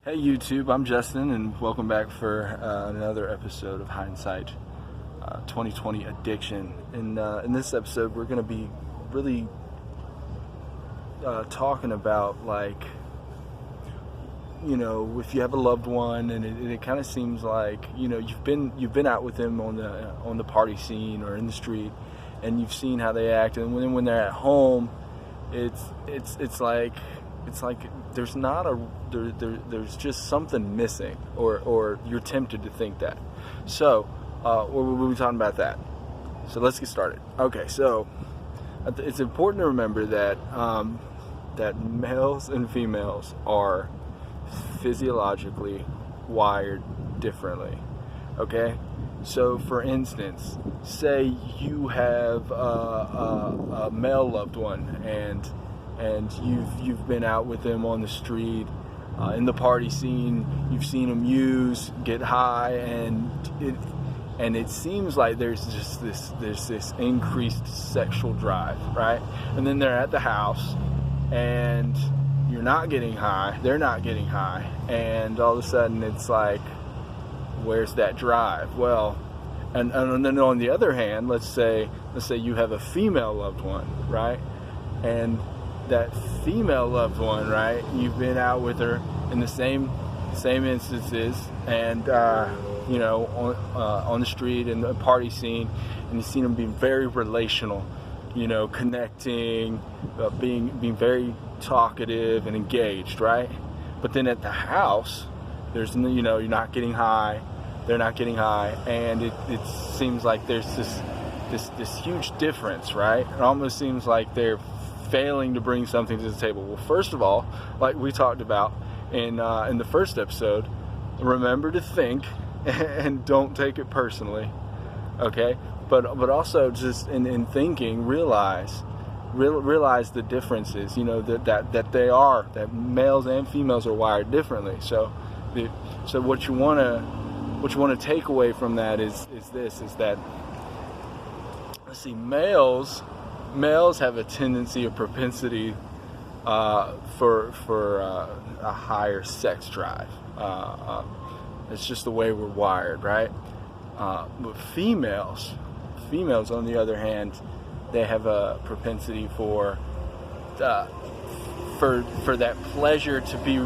Hey YouTube, I'm Justin, and welcome back for another episode of Hindsight 2020 Addiction. In this episode, we're going to be really talking about, like, you know, if you have a loved one, and it kind of seems like, you know, you've been out with them on the party scene or in the street, and you've seen how they act, and when they're at home, it's like there's just something missing, or you're tempted to think that. So we'll be talking about that. So let's get started. Okay, so it's important to remember that that males and females are physiologically wired differently. Okay, so for instance, say you have a male loved one, and you've been out with them on the street, in the party scene. You've seen them get high, and it seems like there's just this increased sexual drive, right? And then they're at the house, and you're not getting high, they're not getting high, and all of a sudden it's like, where's that drive? Well, and then on the other hand, let's say you have a female loved one, right? And that female loved one, right, you've been out with her in the same instances, and you know, on the street and the party scene, and you've seen them being very relational, you know, connecting, being very talkative and engaged, right? But then at the house, there's, you know, you're not getting high, they're not getting high, and it seems like there's this huge difference, right? It almost seems like they're failing to bring something to the table. Well, first of all, like we talked about in the first episode, remember to think and don't take it personally, okay? But also, just in thinking, realize the differences. You know, that males and females are wired differently. So what you want to take away from that is that, let's see, males have a tendency, a propensity for a higher sex drive. It's just the way we're wired, right? But females, on the other hand, they have a propensity for that pleasure to be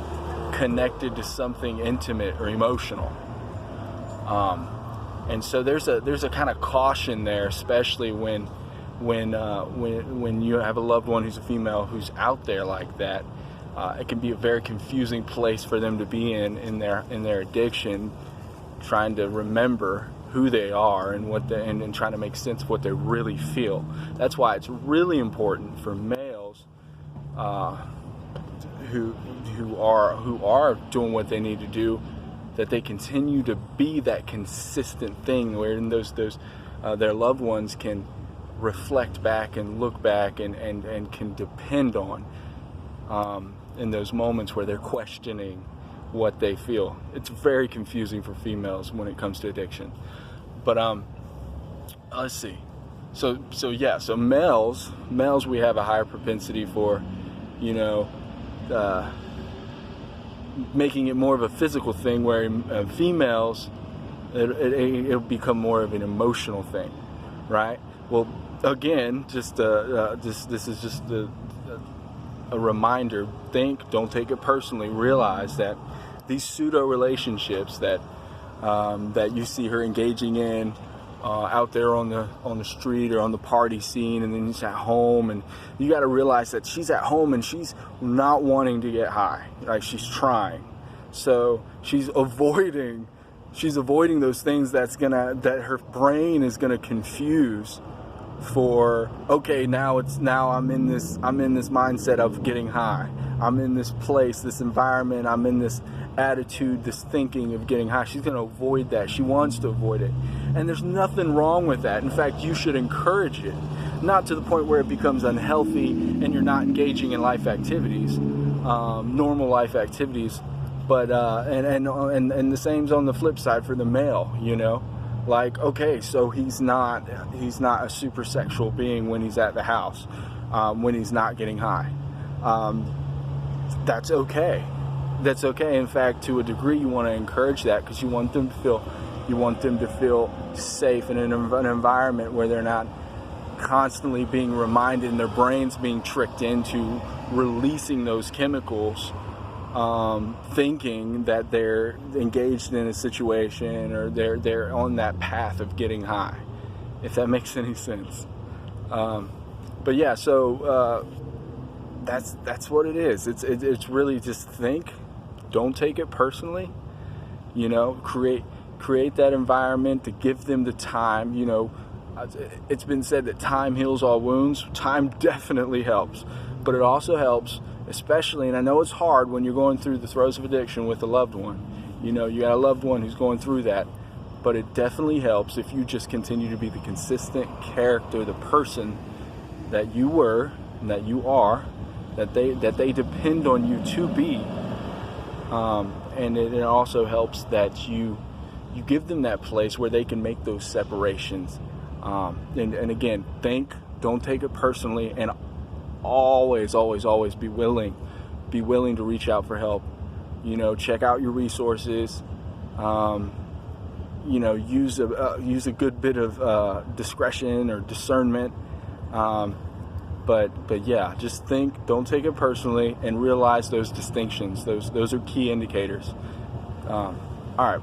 connected to something intimate or emotional. And so there's a kind of caution there, especially when you have a loved one who's a female who's out there like that. It can be a very confusing place for them to be in their addiction, trying to remember who they are and trying to make sense of what they really feel. That's why it's really important for males who are doing what they need to do, that they continue to be that consistent thing where their loved ones can reflect back and look back and can depend on in those moments where they're questioning what they feel. It's very confusing for females when it comes to addiction. But let's see. So males, we have a higher propensity for, you know, making it more of a physical thing, where females, it'll become more of an emotional thing, right? Well, again, this is just a reminder. Don't take it personally. Realize that these pseudo relationships that you see her engaging in out there on the street or on the party scene, and then she's at home, and you got to realize that she's at home and she's not wanting to get high. Like, she's trying, so she's avoiding those things that her brain is gonna confuse for. Okay, now I'm in this mindset of getting high. I'm in this place, this environment, I'm in this attitude, this thinking of getting high. She's going to avoid that. She wants to avoid it. And there's nothing wrong with that. In fact, you should encourage it. Not to the point where it becomes unhealthy and you're not engaging in life activities, normal life activities. But and the same's on the flip side for the male, you know. Like, okay, so he's not a super sexual being when he's at the house, when he's not getting high. That's okay. that's okay. In fact, to a degree, you want to encourage that, because you want them to feel safe in an environment where they're not constantly being reminded and their brains being tricked into releasing those chemicals, thinking that they're engaged in a situation or they're on that path of getting high, if that makes any sense. But yeah, so that's what it is. It's really just think, don't take it personally. You know, create that environment to give them the time. You know, it's been said that time heals all wounds. Time definitely helps, but it also helps, especially, and I know it's hard when you're going through the throes of addiction with a loved one. You know, you got a loved one who's going through that, but it definitely helps if you just continue to be the consistent character, the person that you were and that you are, that they depend on you to be. And it also helps that you give them that place where they can make those separations. And again, think, don't take it personally, and always be willing to reach out for help. You know, check out your resources. You know, use a good bit of discretion or discernment. But yeah, just think, don't take it personally, and realize those distinctions. Those are key indicators. All right.